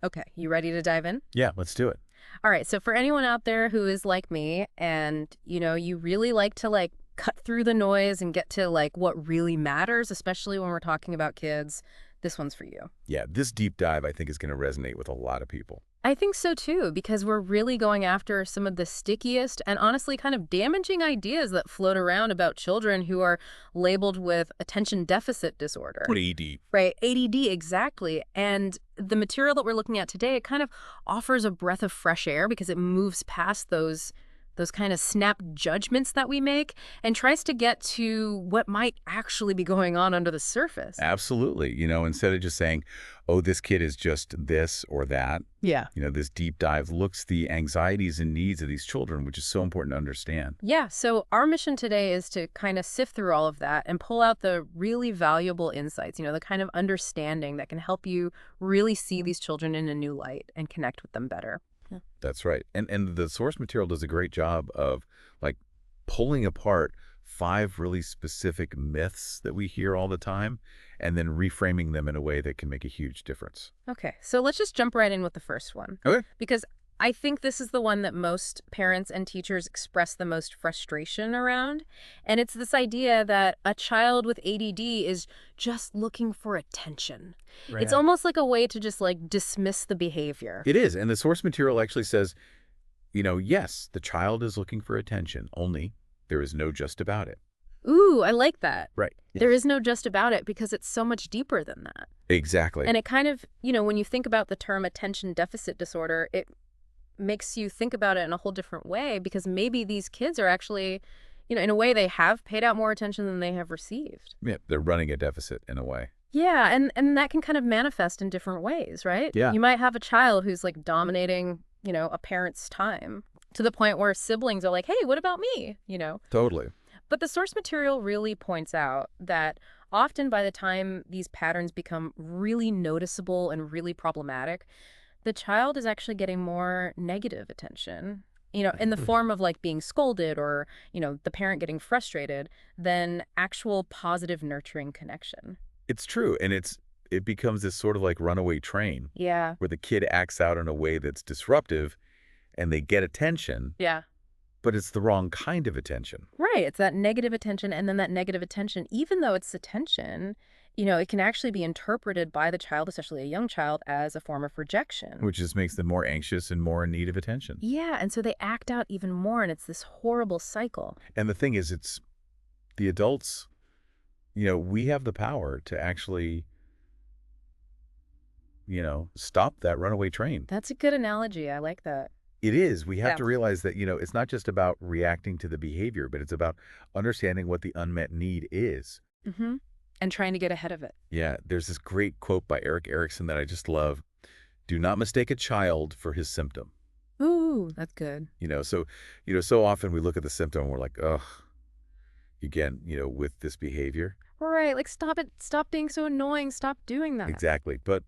Okay, you ready to dive in? Yeah, let's do it. All right, so for anyone out there who is like me and, you really like to cut through the noise and get to what really matters, especially when we're talking about kids, this one's for you. Yeah, this deep dive I think is going to resonate with a lot of people. I think so too, because we're really going after some of the stickiest and honestly kind of damaging ideas that float around about children who are labeled with attention deficit disorder. Pretty deep. Right, ADD, exactly. And the material that we're looking at today, it kind of offers a breath of fresh air because it moves past those kind of snap judgments that we make and tries to get to what might actually be going on under the surface. Absolutely. Instead of just saying, oh, this kid is just this or that, Yeah. this deep dive looks the anxieties and needs of these children, which is so important to understand. Yeah, so our mission today is to kind of sift through all of that and pull out the really valuable insights, the kind of understanding that can help you really see these children in a new light and connect with them better. Yeah. That's right. And the source material does a great job of like pulling apart 5 really specific myths that we hear all the time and then reframing them in a way that can make a huge difference. Okay, so let's just jump right in with the first one. Okay. Because I think this is the one that most parents and teachers express the most frustration around. And it's this idea that a child with ADD is just looking for attention. Right. It's almost like a way to just dismiss the behavior. It is. And the source material actually says, yes, the child is looking for attention, only there is no just about it. Ooh, I like that. Right. There Yes. is no just about it because it's so much deeper than that. Exactly. And it kind of, when you think about the term attention deficit disorder, it makes you think about it in a whole different way because maybe these kids are actually, in a way they have paid out more attention than they have received. Yeah, they're running a deficit in a way. Yeah, and that can kind of manifest in different ways, right? Yeah. You might have a child who's dominating, a parent's time to the point where siblings are like, hey, what about me? Totally. But the source material really points out that often by the time these patterns become really noticeable and really problematic, the child is actually getting more negative attention, in the form of being scolded or, the parent getting frustrated than actual positive nurturing connection. It's true. And it becomes this sort of like runaway train Yeah. where the kid acts out in a way that's disruptive and they get attention, Yeah. but it's the wrong kind of attention. Right. It's that negative attention. And then that negative attention, even though it's attention, it can actually be interpreted by the child, especially a young child, as a form of rejection. Which just makes them more anxious and more in need of attention. Yeah. And so they act out even more. And it's this horrible cycle. And the thing is, it's the adults, we have the power to actually, stop that runaway train. That's a good analogy. I like that. It is. We have Yeah. to realize that, it's not just about reacting to the behavior, but it's about understanding what the unmet need is. Mm-hmm. And trying to get ahead of it. Yeah, there's this great quote by Eric Erickson that I just love. Do not mistake a child for his symptom. Ooh, that's good. So often we look at the symptom and we're like, ugh, again, with this behavior. Right. Stop it. Stop being so annoying. Stop doing that. Exactly. But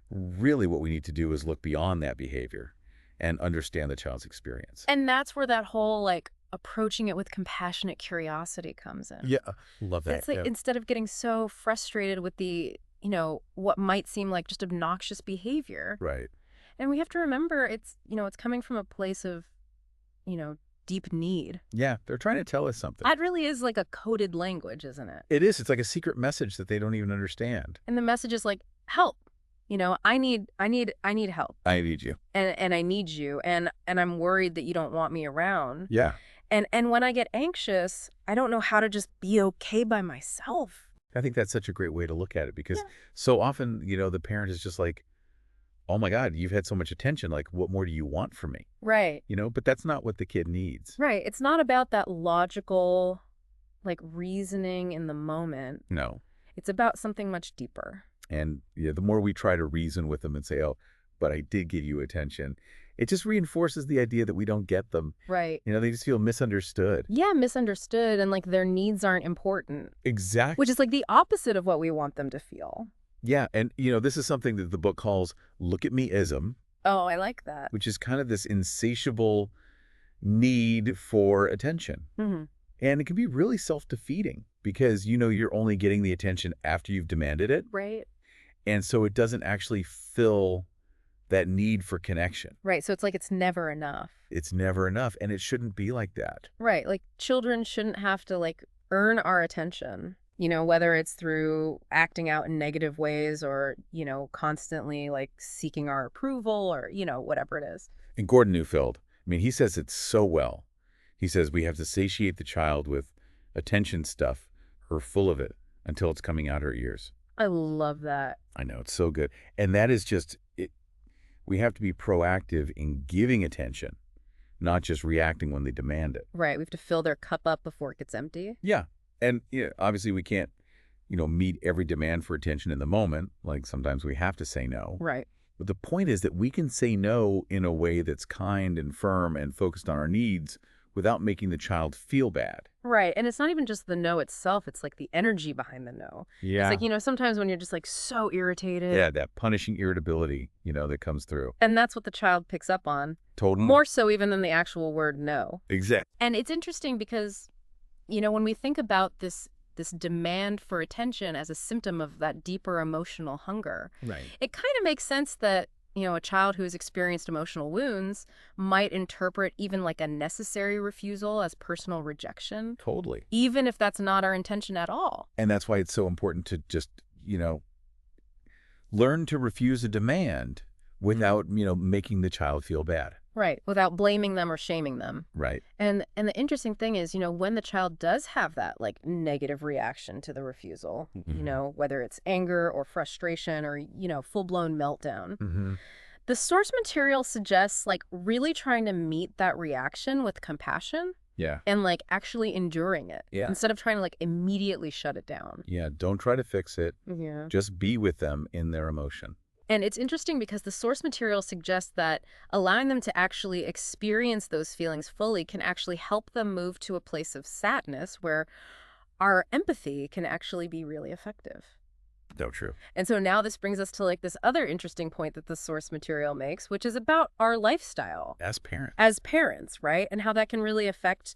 really what we need to do is look beyond that behavior and understand the child's experience. And that's where that whole approaching it with compassionate curiosity comes in. Yeah, love that. It's instead of getting so frustrated with the, what might seem like just obnoxious behavior. Right. And we have to remember it's coming from a place of, deep need. Yeah, they're trying to tell us something. That really is like a coded language, isn't it? It is. It's like a secret message that they don't even understand. And the message is help. I need help. I need you. And I need you. And I'm worried that you don't want me around. Yeah. And when I get anxious, I don't know how to just be okay by myself. I think that's such a great way to look at it because Yeah. so often, the parent is just like, oh my God, you've had so much attention. Like, what more do you want from me? Right. But that's not what the kid needs. Right. It's not about that logical, reasoning in the moment. No. It's about something much deeper. And the more we try to reason with them and say, oh, but I did give you attention, it just reinforces the idea that we don't get them. Right. They just feel misunderstood. Yeah, misunderstood and their needs aren't important, Exactly. which is the opposite of what we want them to feel. Yeah. And, this is something that the book calls look at me-ism, Oh, I like that. which is kind of this insatiable need for attention. Mm-hmm. And it can be really self-defeating because, you're only getting the attention after you've demanded it. Right. And so it doesn't actually fill that need for connection. Right, so it's like it's never enough. It's never enough, and it shouldn't be like that. Right, like children shouldn't have to like earn our attention, whether it's through acting out in negative ways or, constantly like seeking our approval or, whatever it is. And Gordon Neufeld, I mean, he says it so well. He says we have to satiate the child with attention stuff, her full of it, until it's coming out her ears. I love that. I know, it's so good. And that is just, we have to be proactive in giving attention, not just reacting when they demand it. Right, we have to fill their cup up before it gets empty. Yeah. And obviously we can't, meet every demand for attention in the moment. Like sometimes we have to say no. Right. But the point is that we can say no in a way that's kind and firm and focused on our needs without making the child feel bad. Right, and it's not even just the no itself, it's like the energy behind the no. Yeah. It's like, sometimes when you're just like so irritated. Yeah, that punishing irritability, that comes through. And that's what the child picks up on. Totally. More so even than the actual word no. Exactly. And it's interesting because, when we think about this demand for attention as a symptom of that deeper emotional hunger, Right. it kind of makes sense that, a child who has experienced emotional wounds might interpret even like a necessary refusal as personal rejection. Totally. Even if that's not our intention at all. And that's why it's so important to just, learn to refuse a demand without, making the child feel bad. Right, without blaming them or shaming them. Right. And the interesting thing is, when the child does have that like negative reaction to the refusal, whether it's anger or frustration or, full-blown meltdown, Mm-hmm. the source material suggests like really trying to meet that reaction with compassion. Yeah. And like actually enduring it. Yeah. Instead of trying to like immediately shut it down. Yeah. Don't try to fix it. Yeah. Just be with them in their emotion. And it's interesting because the source material suggests that allowing them to actually experience those feelings fully can actually help them move to a place of sadness where our empathy can actually be really effective. No, true. And so now this brings us to like this other interesting point that the source material makes, which is about our lifestyle. As parents. As parents, right? And how that can really affect,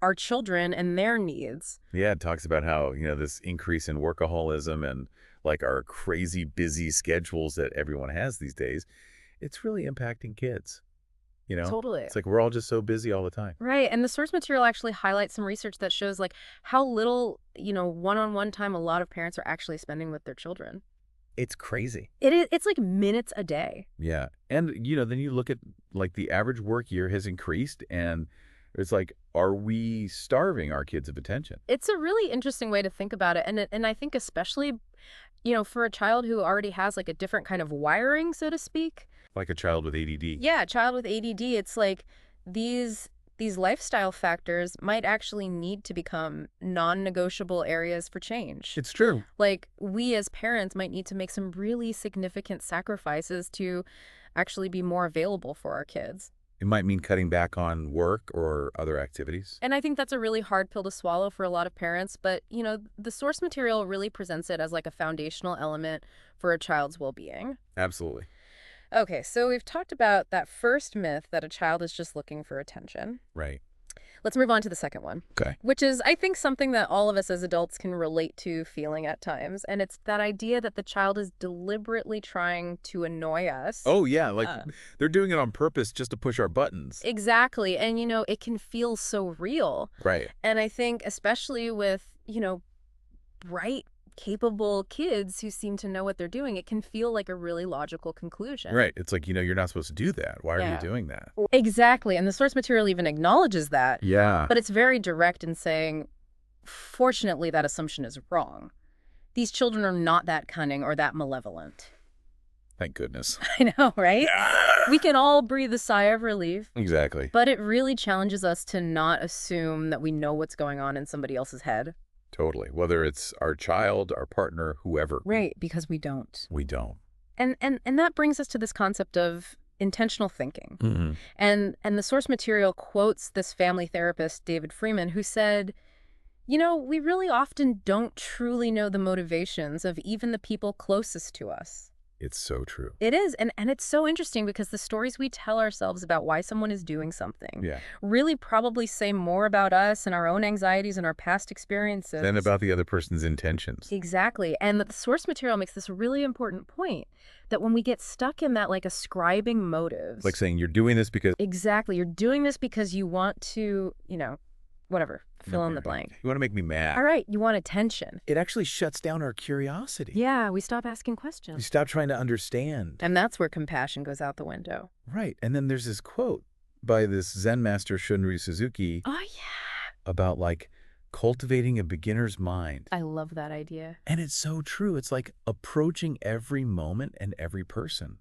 our children and their needs. Yeah, it talks about how, this increase in workaholism and like our crazy busy schedules that everyone has these days, it's really impacting kids. Totally. It's like we're all just so busy all the time. Right. And the source material actually highlights some research that shows like how little, one-on-one time a lot of parents are actually spending with their children. It's crazy. It's like minutes a day. Yeah. And, then you look at like the average work year has increased and it's like, are we starving our kids of attention? It's a really interesting way to think about it. And I think especially, for a child who already has like a different kind of wiring, so to speak. Like a child with ADD. Yeah, a child with ADD, it's like these lifestyle factors might actually need to become non-negotiable areas for change. It's true. Like we as parents might need to make some really significant sacrifices to actually be more available for our kids. It might mean cutting back on work or other activities. And I think that's a really hard pill to swallow for a lot of parents, but, the source material really presents it as like a foundational element for a child's well-being. Absolutely. Okay, so we've talked about that first myth that a child is just looking for attention. Right. Let's move on to the second one. Okay. Which is, I think, something that all of us as adults can relate to feeling at times. And it's that idea that the child is deliberately trying to annoy us. Oh, yeah. Like they're doing it on purpose just to push our buttons. Exactly. And, it can feel so real. Right. And I think especially with, bright, capable kids who seem to know what they're doing, it can feel like a really logical conclusion. Right. It's like, you're not supposed to do that. Why are you doing that? Exactly. And the source material even acknowledges that. Yeah. But it's very direct in saying, fortunately, that assumption is wrong. These children are not that cunning or that malevolent. Thank goodness. I know, right? We can all breathe a sigh of relief. Exactly. But it really challenges us to not assume that we know what's going on in somebody else's head. Totally. Whether it's our child, our partner, whoever. Right, because we don't. We don't. And that brings us to this concept of intentional thinking. Mm-hmm. And the source material quotes this family therapist, David Freeman, who said, we really often don't truly know the motivations of even the people closest to us. It's so true. It is, and it's so interesting because the stories we tell ourselves about why someone is doing something Yeah. really probably say more about us and our own anxieties and our past experiences. Then about the other person's intentions. Exactly. And the source material makes this really important point that when we get stuck in that like ascribing Like motives, saying you're doing this because exactly, you're doing this because you want to, whatever, fill in the blank. you want to make me mad. All right, you want attention. It actually shuts down our curiosity. Yeah, we stop asking We questions. stop trying to understand. And that's where compassion goes out the window. Right. And then there's this quote by this Zen master Shunryu Suzuki Oh, yeah. about like cultivating a beginner's mind. I love that idea. And it's so true. It's like approaching every moment and every person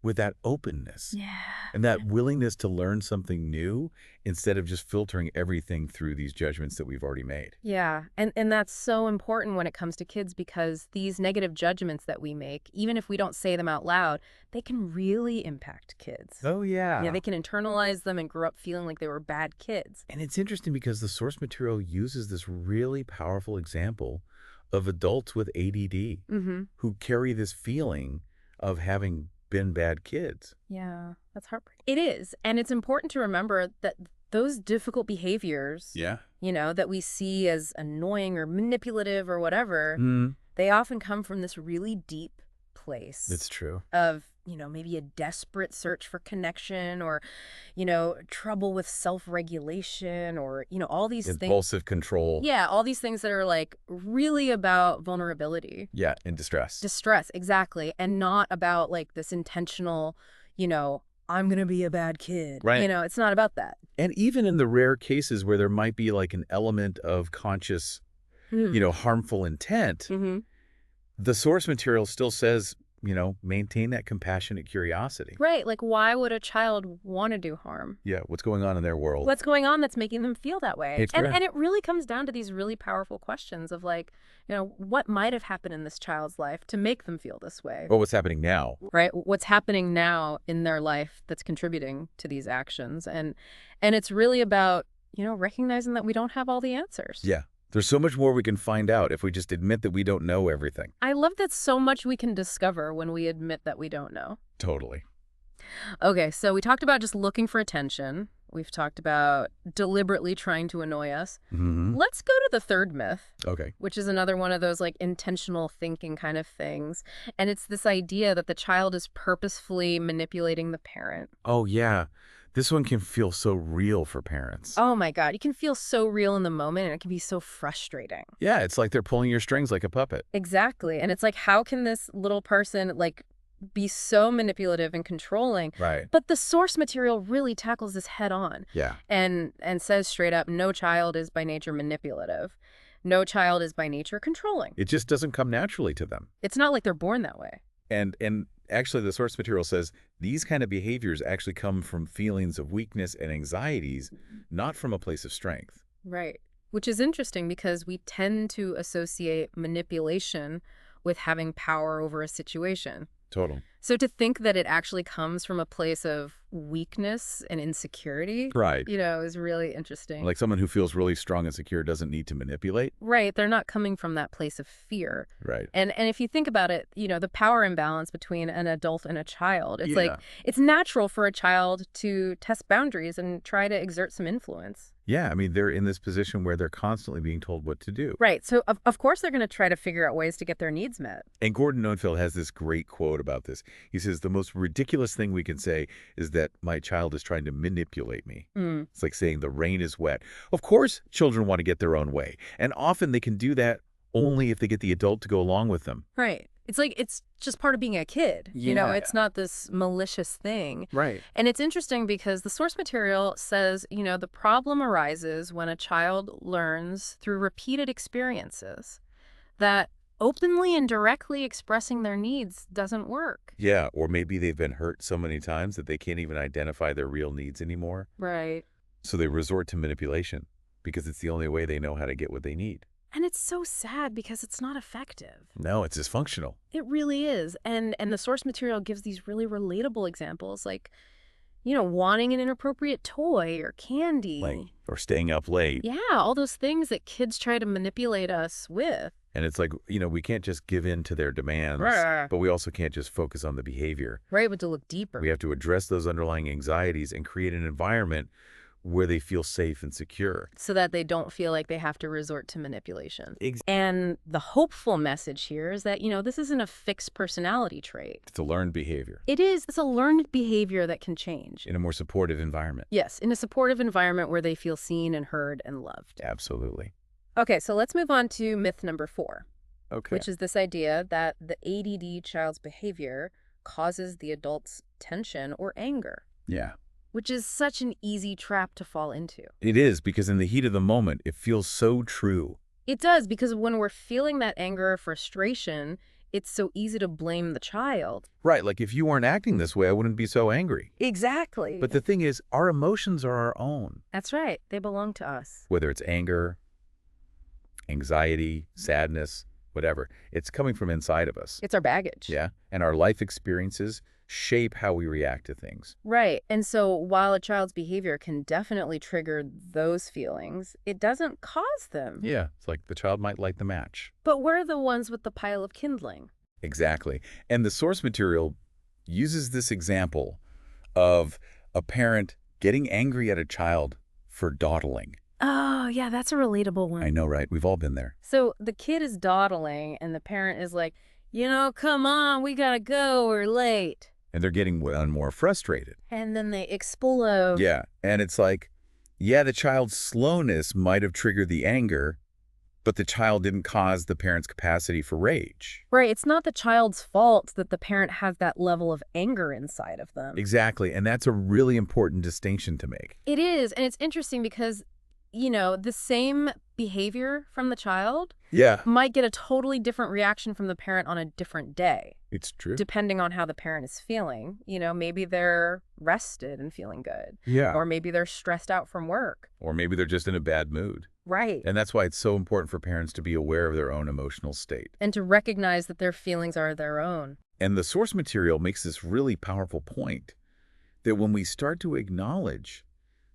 with that openness Yeah. and that willingness to learn something new instead of just filtering everything through these judgments that we've already made. Yeah, and that's so important when it comes to kids because these negative judgments that we make, even if we don't say them out loud, they can really impact kids. Oh, yeah. Yeah, they can internalize them and grow up feeling like they were bad kids. And it's interesting because the source material uses this really powerful example of adults with ADD Mm-hmm. who carry this feeling of having been bad kids. Yeah, that's heartbreaking. It is, and it's important to remember that those difficult behaviors, Yeah. that we see as annoying or manipulative or whatever, Mm, they often come from this really deep place. it's true. Of, maybe a desperate search for connection or, trouble with self-regulation or, all these things. Impulsive control. Yeah, all these things that are like really about vulnerability. Yeah, in distress. Distress, exactly. And not about like this intentional, I'm going to be a bad kid. Right. It's not about that. And even in the rare cases where there might be like an element of conscious, harmful intent, Mm-hmm. the source material still says, maintain that compassionate curiosity. Right. Like, why would a child want to do harm? Yeah, what's going on in their world? What's going on that's making them feel that way? It's And correct. it really comes down to these really powerful questions of like, what might have happened in this child's life to make them feel this way? Or what's happening now? Right? What's happening now in their life that's contributing to these actions? And it's really about, recognizing that we don't have all the answers. Yeah. There's so much more we can find out if we just admit that we don't know everything. I love that so much we can discover when we admit that we don't know. Totally. Okay, so we talked about just looking for attention. We've talked about deliberately trying to annoy us. Mm-hmm. Let's go to the third myth, Okay. which is another one of those like intentional thinking kind of things. And it's this idea that the child is purposefully manipulating the parent. Oh, yeah. This one can feel so real for parents. Oh my God, it can feel so real in the moment and it can be so frustrating. Yeah, it's like they're pulling your strings like a puppet. Exactly. And it's like, how can this little person like be so manipulative and controlling? Right. But the source material really tackles this head on Yeah. and says straight up, no child is by nature manipulative. No child is by nature controlling. It just doesn't come naturally to them. It's not like they're born that way. And actually, the source material says these kind of behaviors actually come from feelings of weakness and anxieties, not from a place of strength. Right. Which is interesting because we tend to associate manipulation with having power over a situation. Total. So to think that it actually comes from a place of weakness and insecurity, Right. is really interesting. Like someone who feels really strong and secure doesn't need to manipulate. Right. They're not coming from that place of fear. Right. And if you think about it, the power imbalance between an adult and a child, it's Yeah. like it's natural for a child to test boundaries and try to exert some influence. Yeah, I mean, they're in this position where they're constantly being told what to do. Right. So, of course, they're going to try to figure out ways to get their needs met. And Gordon Neufeld has this great quote about this. He says, the most ridiculous thing we can say is that my child is trying to manipulate me. Mm. It's like saying the rain is wet. Of course, children want to get their own way. And often they can do that only if they get the adult to go along with them. Right. It's like it's just part of being a kid. Yeah. It's not this malicious thing. Right. And it's interesting because the source material says, the problem arises when a child learns through repeated experiences that openly and directly expressing their needs doesn't work. Yeah, or maybe they've been hurt so many times that they can't even identify their real needs anymore. Right. So they resort to manipulation because it's the only way they know how to get what they need. And it's so sad because it's not effective. No, it's dysfunctional. It really is. And the source material gives these really relatable examples like, wanting an inappropriate toy or candy. Or staying up late. Yeah, all those things that kids try to manipulate us with. And it's like, we can't just give in to their demands, Right. but we also can't just focus on the behavior. Right, but to look deeper. We have to address those underlying anxieties and create an environment where they feel safe and secure. So that they don't feel like they have to resort to manipulation. Ex- And the hopeful message here is that, this isn't a fixed personality trait. It's a learned behavior It is. It's a learned behavior that can change. in a more supportive environment. Yes, in a supportive environment where they feel seen and heard and loved. Absolutely. Okay, so let's move on to myth number 4, Okay. which is this idea that the ADD child's behavior causes the adult's tension or anger, Yeah. which is such an easy trap to fall into. It is, because in the heat of the moment, it feels so true. It does, because when we're feeling that anger or frustration, it's so easy to blame the child. Right, like if you weren't acting this way, I wouldn't be so angry. Exactly. But the thing is, our emotions are our own. That's right. They belong to us. Whether it's anger, anxiety, sadness, whatever, it's coming from inside of us. It's our baggage. Yeah, and our life experiences shape how we react to things. Right. And so while a child's behavior can definitely trigger those feelings, it doesn't cause them. Yeah, it's like the child might light the match. But we're the ones with the pile of kindling. Exactly. And the source material uses this example of a parent getting angry at a child for dawdling. Oh, yeah, that's a relatable one. I know, right? We've all been there. So the kid is dawdling and the parent is like, come on, we gotta go, we're late. And they're getting more frustrated. And then they explode. Yeah, and it's like, yeah, the child's slowness might have triggered the anger, but the child didn't cause the parent's capacity for rage. Right, it's not the child's fault that the parent has that level of anger inside of them. Exactly, and that's a really important distinction to make. It is, and it's interesting because, the same behavior from the child Yeah, might get a totally different reaction from the parent on a different day, it's true. depending on how the parent is feeling. Maybe they're rested and feeling good, Yeah, or maybe they're stressed out from work. or maybe they're just in a bad mood. Right. And that's why it's so important for parents to be aware of their own emotional state. And to recognize that their feelings are their own. And the source material makes this really powerful point that when we start to acknowledge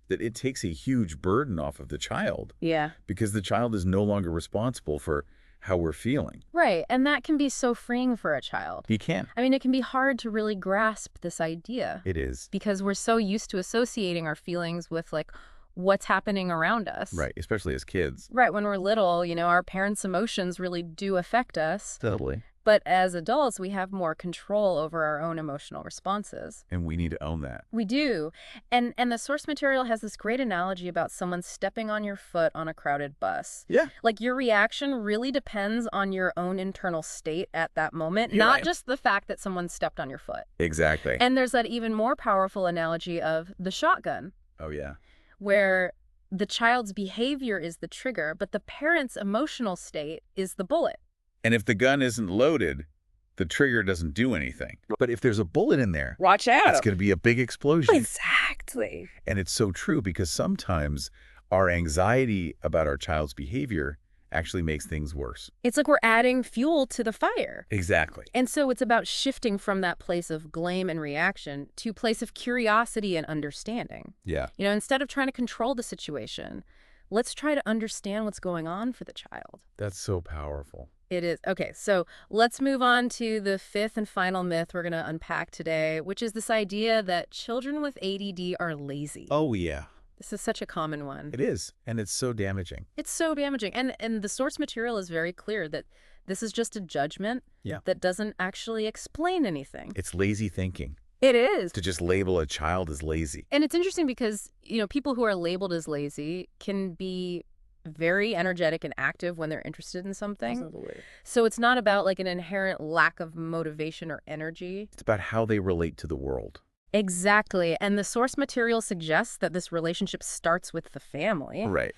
that it takes a huge burden off of the child, Yeah. because the child is no longer responsible for how we're feeling. Right, and that can be so freeing for a child. He can. I mean, it can be hard to really grasp this idea It is. because we're so used to associating our feelings with, what's happening around us. Right, especially as kids. Right, when we're little, our parents' emotions really do affect us. Totally. But as adults, we have more control over our own emotional responses. And we need to own that. We do. And the source material has this great analogy about someone stepping on your foot on a crowded bus. Yeah. Like, your reaction really depends on your own internal state at that moment, You're not right. just the fact that someone stepped on your foot. Exactly. And there's that even more powerful analogy of the shotgun, Oh, yeah. where the child's behavior is the trigger, but the parent's emotional state is the bullet. And if the gun isn't loaded, the trigger doesn't do anything. But if there's a bullet in there, Watch out. it's going to be a big explosion. Exactly. And it's so true, because sometimes our anxiety about our child's behavior actually makes things worse. It's like we're adding fuel to the fire. Exactly. And so it's about shifting from that place of blame and reaction to a place of curiosity and understanding. Yeah. Instead of trying to control the situation, let's try to understand what's going on for the child. That's so powerful. It is. Okay, so let's move on to the 5th and final myth we're going to unpack today, which is this idea that children with ADD are lazy. Oh, yeah. This is such a common one. It is. And it's so damaging. It's so damaging. And the source material is very clear that this is just a judgment that doesn't actually explain anything. It's lazy thinking. It is. To just label a child as lazy. And it's interesting because, people who are labeled as lazy can be very energetic and active when they're interested in something. Absolutely. So it's not about an inherent lack of motivation or energy. It's about how they relate to the world. Exactly. And the source material suggests that this relationship starts with the family. Right.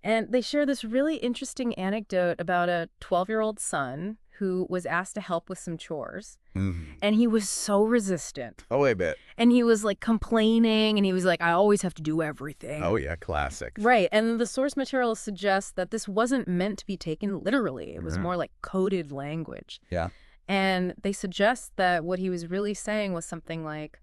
And they share this really interesting anecdote about a 12-year-old son who was asked to help with some chores. And he was so resistant. Oh, I bet. And he was complaining, and he was like, I always have to do everything. Oh, yeah. Classic. Right. And the source material suggests that this wasn't meant to be taken literally. It was more like coded language. Yeah. And they suggest that what he was really saying was something like,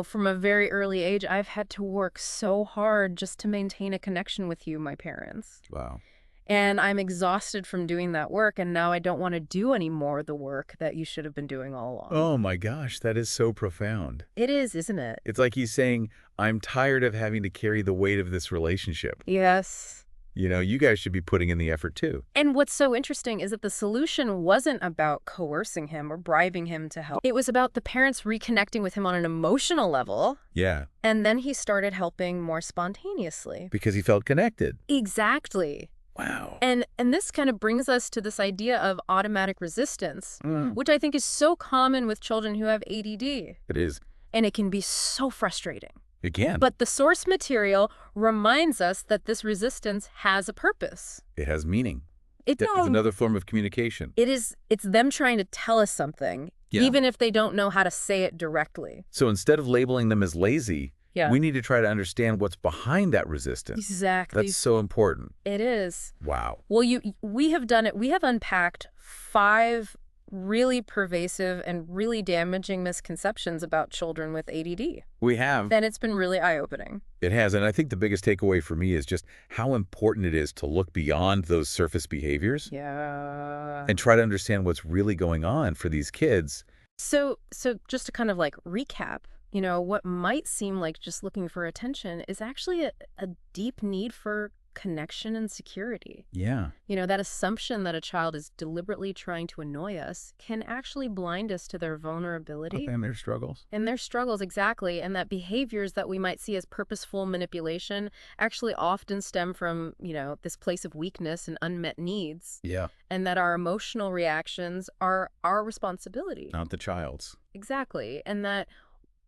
from a very early age, I've had to work so hard just to maintain a connection with you, my parents. Wow. And I'm exhausted from doing that work, and now I don't want to do any more of the work that you should have been doing all along. Oh my gosh, that is so profound. It is, isn't it? It's like he's saying, I'm tired of having to carry the weight of this relationship. Yes. You guys should be putting in the effort too. And what's so interesting is that the solution wasn't about coercing him or bribing him to help. It was about the parents reconnecting with him on an emotional level, Yeah, and then he started helping more spontaneously. because he felt connected. Exactly. Wow. And this kind of brings us to this idea of automatic resistance, Mm. which I think is so common with children who have ADD. It is. And it can be so frustrating. Again, But the source material reminds us that this resistance has a purpose. it has meaning. It It's does. another form of communication. It's them trying to tell us something, Yeah. even if they don't know how to say it directly. So instead of labeling them as lazy, Yeah. we need to try to understand what's behind that resistance. Exactly. That's so important. It is. Wow. Well, we have done it. We have unpacked 5 really pervasive and really damaging misconceptions about children with ADD. We have. Then it's been really eye-opening. It has. And I think the biggest takeaway for me is just how important it is to look beyond those surface behaviors Yeah. and try to understand what's really going on for these kids. So just to kind of like recap, what might seem like just looking for attention is actually a deep need for connection and security. Yeah. That assumption that a child is deliberately trying to annoy us can actually blind us to their vulnerability And their struggles. and their struggles, exactly, and that behaviors that we might see as purposeful manipulation actually often stem from, this place of weakness and unmet needs, Yeah. and that our emotional reactions are our responsibility. Not the child's. Exactly. And that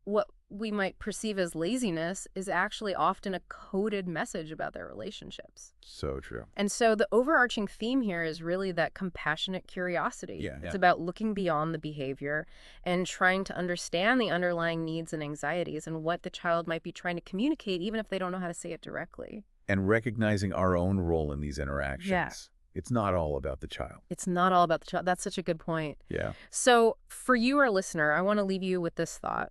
what we might perceive as laziness is actually often a coded message about their relationships. So true. And so the overarching theme here is really that compassionate curiosity. Yeah. It's about looking beyond the behavior and trying to understand the underlying needs and anxieties and what the child might be trying to communicate, even if they don't know how to say it directly. And recognizing our own role in these interactions. Yeah. It's not all about the child. It's not all about the child. That's such a good point. Yeah. So for you, our listener, I want to leave you with this thought.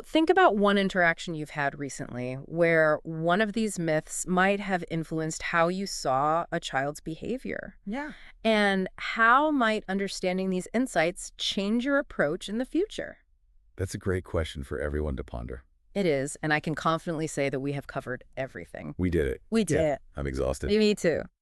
Think about one interaction you've had recently where one of these myths might have influenced how you saw a child's behavior. Yeah. And how might understanding these insights change your approach in the future? That's a great question for everyone to ponder. It is, and I can confidently say that we have covered everything. We did it. We did Yeah. it. I'm exhausted. Me too.